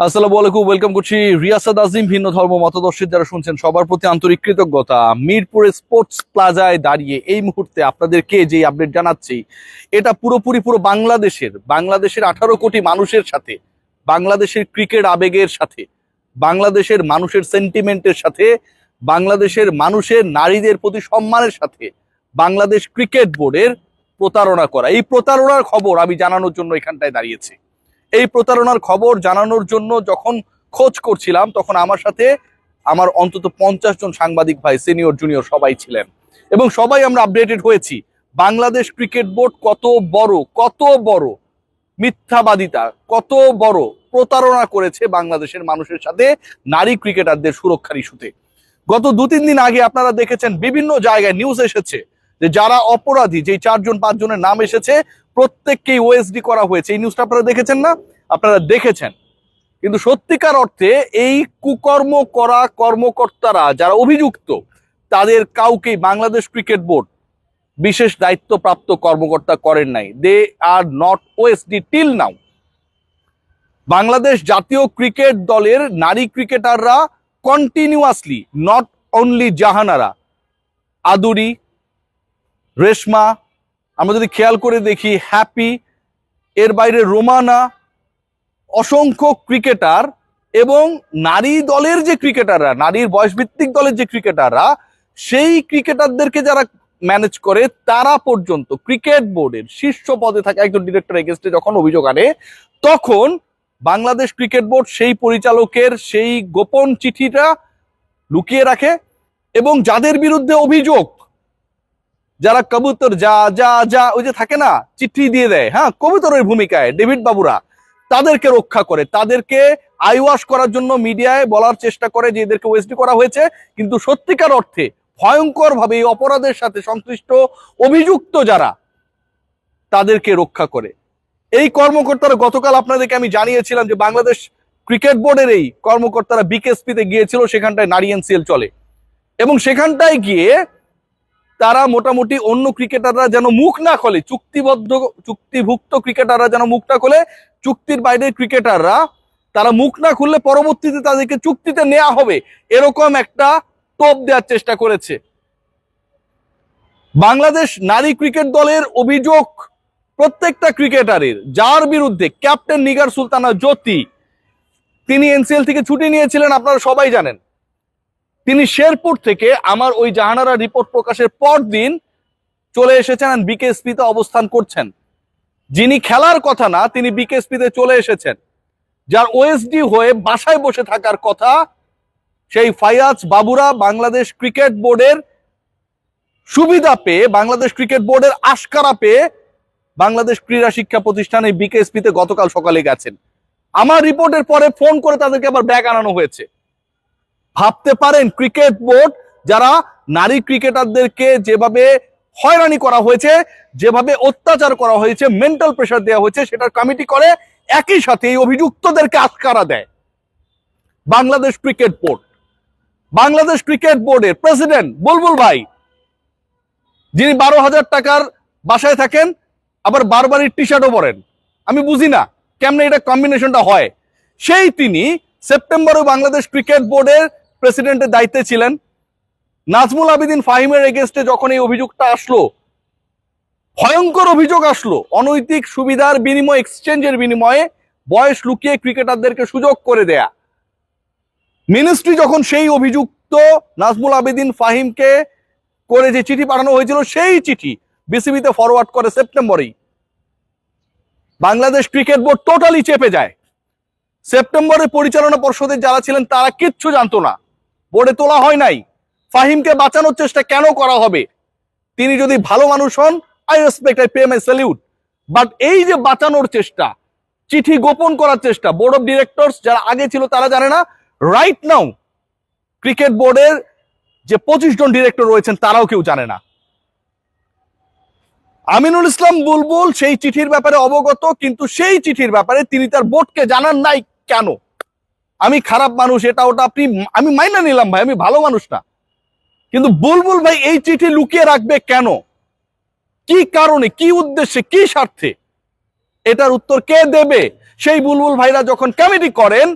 আসসালামু আলাইকুম, ওয়েলকাম করছি রিয়াসাত আজিম। ভিন্ন ধর্ম মতাদর্শের যারা শুনছেন সবার প্রতি আন্তরিক কৃতজ্ঞতা। মিরপুরে স্পোর্টস প্লাজায় দাঁড়িয়ে এই মুহূর্তে আপনাদেরকে যে আপডেট জানাচ্ছি, এটা পুরো বাংলাদেশের 18 কোটি মানুষের সাথে, বাংলাদেশের ক্রিকেট আবেগের সাথে, বাংলাদেশের মানুষের সেন্টিমেন্টের সাথে, বাংলাদেশের মানুষের নারীদের প্রতি সম্মানের সাথে বাংলাদেশ ক্রিকেট বোর্ডের প্রতারণা করা, এই প্রতারণার খবর আমি জানানোর জন্য এখানটায় দাঁড়িয়েছি। এই প্রতারণার খবর জানানোর জন্য যখন খোঁজ করছিলাম, তখন আমার সাথে আমার অন্তত 50 জন সাংবাদিক ভাই, সিনিয়র জুনিয়র সবাই ছিলেন এবং সবাই আমরা আপডেটেড হয়েছি বাংলাদেশ ক্রিকেট বোর্ড কত বড় মিথ্যাবাদিতা, কত বড় প্রতারণা করেছে বাংলাদেশের মানুষের সাথে নারী ক্রিকেটারদের সুরক্ষার ইস্যুতে। গত 2-3 দিন আগে আপনারা দেখেছেন বিভিন্ন জায়গায় নিউজ এসেছে যে যারা অপরাধী, যে 4-5 জনের নাম এসেছে, প্রত্যেককেই ওএসডি করা হয়েছে। এই নিউজটা আপনারা দেখেছেন না? আপনারা দেখেছেন। কিন্তু সত্যিকার অর্থে এই কুকর্ম করা কর্মকর্তারা যারা অভিযুক্ত, তাদের কাউকেই বাংলাদেশ ক্রিকেট বোর্ড বিশেষ দায়িত্বপ্রাপ্ত কর্মকর্তা করেন নাই। They are not OSD till now. Bangladesh জাতীয় ক্রিকেট দলের নারী ক্রিকেটাররা continuously, not only Jahanara, Aduri, Reshma, আমরা যদি খেয়াল করে দেখি হ্যাপি, এর বাইরে রোমানা, অসংখ্য ক্রিকেটার এবং নারী দলের যে ক্রিকেটাররা, নারীর বয়সভিত্তিক দলের যে ক্রিকেটাররা, সেই ক্রিকেটারদেরকে যারা ম্যানেজ করে, তারা পর্যন্ত ক্রিকেট বোর্ডের শীর্ষ পদে থাকা একজন ডিরেক্টর এগেইনস্টে যখন অভিযোগ আনে, তখন বাংলাদেশ ক্রিকেট বোর্ড সেই পরিচালকের সেই গোপন চিঠিটা লুকিয়ে রাখে এবং যাদের বিরুদ্ধে অভিযোগ, যারা কবুতর যা যা যা ওই যে থাকে না, চিঠি দিয়ে দেয়, হ্যাঁ, কবুতরের ভূমিকায় ডেভিড বাবুরা, তাদেরকে রক্ষা করে, তাদেরকে আইওয়াশ করার জন্য মিডিয়ায় বলার চেষ্টা করে যে এদেরকে ওএসডি করা হয়েছে। কিন্তু সত্যিকার অর্থে ভয়ঙ্কর ভাবে এই অপরাধের সাথে সংশ্লিষ্ট অভিযুক্ত যারা, তাদেরকে রক্ষা করে এই কর্মকর্তারা। গতকাল আপনাদেরকে আমি জানিয়েছিলাম যে বাংলাদেশ ক্রিকেট বোর্ডের এই কর্মকর্তারা বিকেএসপিতে গিয়েছিল, সেখানটায় নারী এনসিএল চলে এবং সেখানটায় গিয়ে তারা মোটামুটি অন্য ক্রিকেটাররা যেন মুখ না খোলে, চুক্তিভুক্ত ক্রিকেটাররা যেন মুখ না খোলে, চুক্তির বাইরের ক্রিকেটাররা তারা মুখ না খুললে পরবর্তীতে তাদেরকে চুক্তিতে নেওয়া হবে, এরকম একটা টোপ দেওয়ার চেষ্টা করেছে। বাংলাদেশ নারী ক্রিকেট দলের অভিযোগ প্রত্যেকটা ক্রিকেটারের, যার বিরুদ্ধে ক্যাপ্টেন নিগার সুলতানা জ্যোতি, তিনি এনসিএল থেকে ছুটি নিয়েছিলেন, আপনারা সবাই জানেন। তিনি শেরপুর থেকে আমার ওই জাহানারা রিপোর্ট প্রকাশের পর দিন চলে এসেছেন, বিকেএসপিতে অবস্থান করছেন। যিনি খেলার কথা না, তিনি বিকেএসপিতে চলে এসেছেন। যার ওএসডি হয়ে বাসায় বসে থাকার কথা, সেই ফায়াজ বাবুরা বাংলাদেশ ক্রিকেট বোর্ডের সুবিধা পেয়ে, বাংলাদেশ ক্রিকেট বোর্ডের আশকারা পেয়ে বাংলাদেশ ক্রীড়া শিক্ষা প্রতিষ্ঠানে বিকেএসপিতে গতকাল সকালে গেছেন। আমার রিপোর্টের পরে ফোন করে তাদেরকে আবার ব্যাগ আনানো হয়েছে। ভাবতে পারেন ক্রিকেট বোর্ড যারা নারী ক্রিকেটারদেরকে যেভাবে হয়রানি করা হয়েছে, যেভাবে অত্যাচার করা হয়েছে, মেন্টাল প্রেসার দেওয়া হয়েছে, সেটার কমিটি করে একই সাথে এই অভিযুক্তদেরকে আশকারা দেয় Bangladesh cricket board. Bangladesh cricket বোর্ডের প্রেসিডেন্ট বুলবুল ভাই, যিনি 12,000 টাকার বাসায় থাকেন, আবার বারবারই টি শার্টও পরেন, আমি বুঝি না কেমনে এটা কম্বিনেশনটা হয়। সেই তিনি সেপ্টেম্বরে বাংলাদেশ ক্রিকেট বোর্ডের প্রেসিডেন্টের দায়িত্বে ছিলেন। নাজমুল আবেদিন ফাহিমের এগেইনস্টে যখন এই অভিযোগটা আসলো, ভয়ঙ্কর অভিযোগ আসলো, অনৈতিক সুবিধার বিনিময়ে, এক্সচেঞ্জের বিনিময়ে বয়স লুকিয়ে ক্রিকেটারদেরকে সুযোগ করে দেয়া, মিনিস্ট্রি যখন সেই অভিযুক্ত নাজমুল আবেদিন ফাহিমকে করে যে চিঠি পাঠানো হয়েছিল, সেই চিঠি বিসিবিতে ফরওয়ার্ড করে সেপ্টেম্বরেই, বাংলাদেশ ক্রিকেট বোর্ড টোটালি চেপে যায়। সেপ্টেম্বরে পরিচালনা পর্ষদের যারা ছিলেন তারা কিচ্ছু জানতো না, বোর্ডে তোলা হয় নাই। ফাহিমকে বাঁচানোর চেষ্টা কেন করা হবে? তিনি যদি ভালো মানুষ হন, I respect, I pay my salute, but এই যে বাঁচানোর চেষ্টা, চিঠি গোপন করার চেষ্টা, বোর্ড অফ ডিরেক্টরস যারা আগে ছিল তারা জানে না, রাইট নাও ক্রিকেট বোর্ডের যে 25 জন ডিরেক্টর রয়েছেন তারাও কেউ জানে না। আমিনুল ইসলাম বুলবুল সেই চিঠির ব্যাপারে অবগত, কিন্তু সেই চিঠির ব্যাপারে তিনি তার বোর্ডকে জানান নাই কেন? আমি খারাপ মানুষ, এটা ওটা আমি মাইনা নিলাম ভাই, আমি ভালো মানুষ না, কিন্তু বুলবুল ভাই এই চিঠি লুকিয়ে রাখবে কেন? কি কারণে, কি উদ্দেশ্যে, কি স্বার্থে? এটার উত্তর কে দেবে? সেই বুলবুল ভাইরা যখন কমিটি করেন,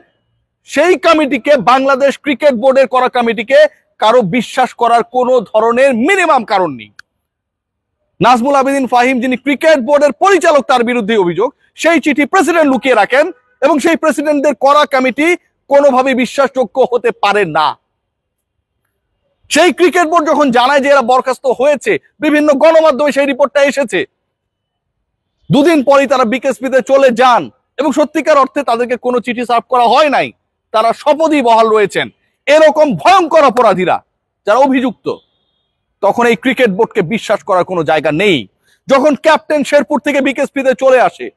সেই কমিটিকে, বাংলাদেশ ক্রিকেট বোর্ডের করা কমিটিকে কারো বিশ্বাস করার কোনো ধরনের মিনিমাম কারণ নেই। নাজমুল আবেদিন ফাহিম, যিনি ক্রিকেট বোর্ডের পরিচালক, তার বিরুদ্ধে অভিযোগ, সেই চিঠি প্রেসিডেন্ট লুকিয়ে রাখেন এবং সেই প্রেসিডেন্টদের করা কমিটি কোনোভাবে বিশ্বাসযোগ্য হতে পারে না। সেই ক্রিকেট বোর্ড যখন জানায় যে এরা বরখাস্ত হয়েছে, বিভিন্ন গণমাধ্যমে সেই রিপোর্টটা এসেছে, দুদিন পরেই তারা বিকেএসপিতে চলে যান এবং সত্যিকার অর্থে তাদেরকে কোনো চিঠি সার্ভ করা হয় নাই। তারা শপথই বহাল রয়েছেন। এরকম ভয়ঙ্কর অপরাধীরা যারা অভিযুক্ত, তখন এই ক্রিকেট বোর্ডকে বিশ্বাস করার কোনো জায়গা নেই। যখন ক্যাপ্টেন শেরপুর থেকে বিকেএসপিতে চলে আসে,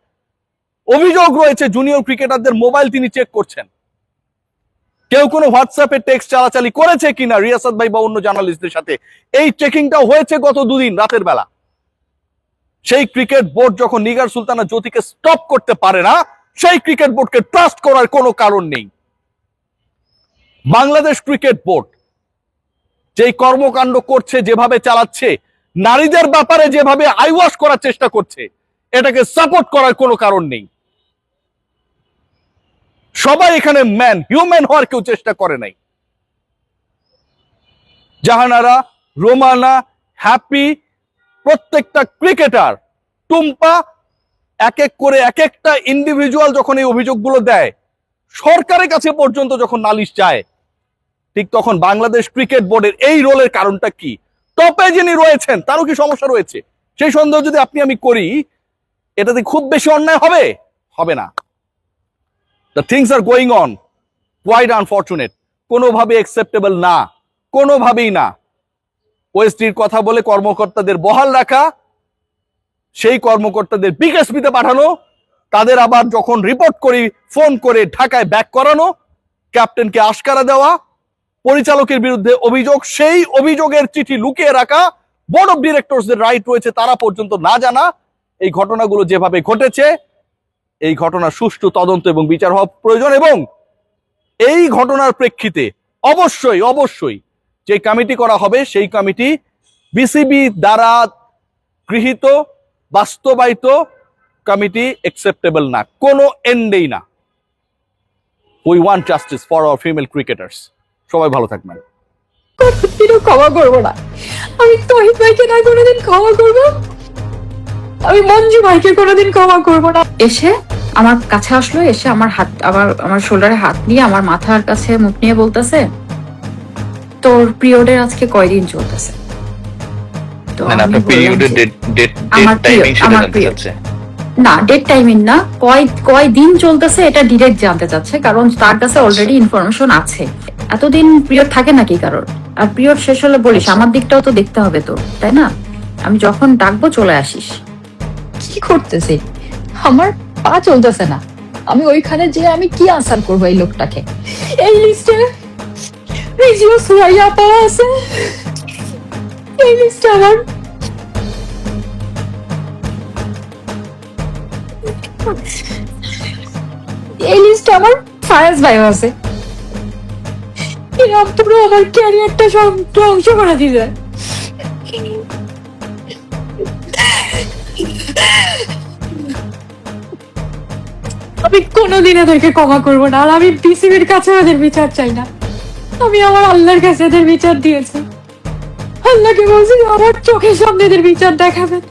অভিযোগ রয়েছে জুনিয়র ক্রিকেটারদের মোবাইল তিনি চেক করছেন। কেউ কোনো হোয়াটসঅ্যাপে টেক্সট চালাচালি করেছে কিনা রিয়াসাত ভাই বা অন্য জার্নালিস্টদের সাথে, এই চেকিংটাও হয়েছে গত দুদিন রাতের বেলা। সেই ক্রিকেট বোর্ড যখন নিগার সুলতানা জ্যোতিকে স্টপ করতে পারে না, সেই ক্রিকেট বোর্ডকে ট্রাস্ট করার কোনো কারণ নেই। বাংলাদেশ ক্রিকেট বোর্ড যেই কর্মকাণ্ড করছে, যেভাবে চালাচ্ছে, নারীদের ব্যাপারে যেভাবে আইওয়াশ করার চেষ্টা করছে, এটাকে সাপোর্ট করার কোনো কারণ নেই। সবাই এখানে ম্যান, হিউম্যান হওয়ার কেউ চেষ্টা করে নাই। জাহানারা, রোমানা, হ্যাপি, প্রত্যেকটা ক্রিকেটার, টুম্পা, এক এক করে এক একটা ইন্ডিভিজুয়াল যখন এই অভিযোগগুলো দেয়, সরকারের কাছে পর্যন্ত যখন নালিশ যায়, ঠিক তখন বাংলাদেশ ক্রিকেট বোর্ডের এই রোলের কারণটা কি? টপে যিনি রয়েছেন তারও কি সমস্যা রয়েছে? সেই সন্দেহ যদি আমি করি, এটাতে খুব বেশি অন্যায় হবে? হবে না। The things are going on quite unfortunate, কোনোভাবে অ্যাকসেপ্টেবল না, কোনোভাবেই না। ওএসডির কথা বলে কর্মকর্তাদের বহাল রাখা, সেই কর্মকর্তাদের বিকেএসপিতে পাঠানো, তাদের আবার যখন রিপোর্ট করি ফোন করে ঢাকায় ব্যাক করানো, ক্যাপ্টেনকে আশকারা দেওয়া, পরিচালকের বিরুদ্ধে অভিযোগ, সেই অভিযোগের চিঠি লুকিয়ে রাখা, বোর্ড অফ ডিরেক্টরসদের রাইট রয়েছে তারা পর্যন্ত না জানা। এই ঘটনাগুলো যেভাবে ঘটেছে, এই ঘটনার সুষ্ঠু তদন্ত এবং বিচার হওয়া প্রয়োজন। এবং এই ঘটনার প্রেক্ষিতে অবশ্যই অবশ্যই যে কমিটি করা হবে, সেই কমিটি বিসিবি দ্বারা গৃহীত, বাস্তবায়িত কমিটি অ্যাকসেপ্টেবল না, কোনো এন্ডেই না। We want justice for our female cricketers. সবাই ভালো থাকবেন। কোনোদিনও ক্ষমা করবো না। আমি তহিদ ভাইকে না কোনোদিন ক্ষমা করবো, আমি মঞ্জু ভাইকে কোনোদিন ক্ষমা করবো না। এসে আমার কাছে আসলো, এসে আমার হাত, আমার শোল্ডারে হাত দিয়ে আমার মাথার কাছে মুখ নিয়ে বলতেছে, তোর পিরিয়ডের আজকে কয়দিন চলতেছে? তো আমার পিরিয়ড না, ডেট টাইমিং না, কয়দিন চলতেছে এটা ডিরেক্ট জানতে চাচ্ছে, কারণ তার কাছে অলরেডি ইনফরমেশন আছে। এতদিন পিরিয়ড থাকে নাকি কারোর? আর পিরিয়ড শেষ হলে বলিস, আমার দিকটাও তো দেখতে হবে তো, তাই না? আমি যখন ডাকবো চলে আসিস। কি করতেছে? আমার পা চলতেছে না, আমি ওইখানে যে আমি কি আনসার করবো এই লোকটাকে? এই লিস্টে রিজিও সুরাইয়া পাওয়া আছে, এই লিস্টে আমার এই লিস্টে আমার ফায়াজ ভাই আছে। এরা পুরো আমার ক্যারিয়ারটা সব ধ্বংস করে দিবে। আমি কোনোদিন এদেরকে ক্ষমা করবো না, আর আমি বিসিবির কাছে ওদের বিচার চাই না। আমি আমার আল্লাহর কাছে এদের বিচার দিয়েছি, আল্লাহকে বলছি আমার চোখের সামনে এদের বিচার দেখাবেন।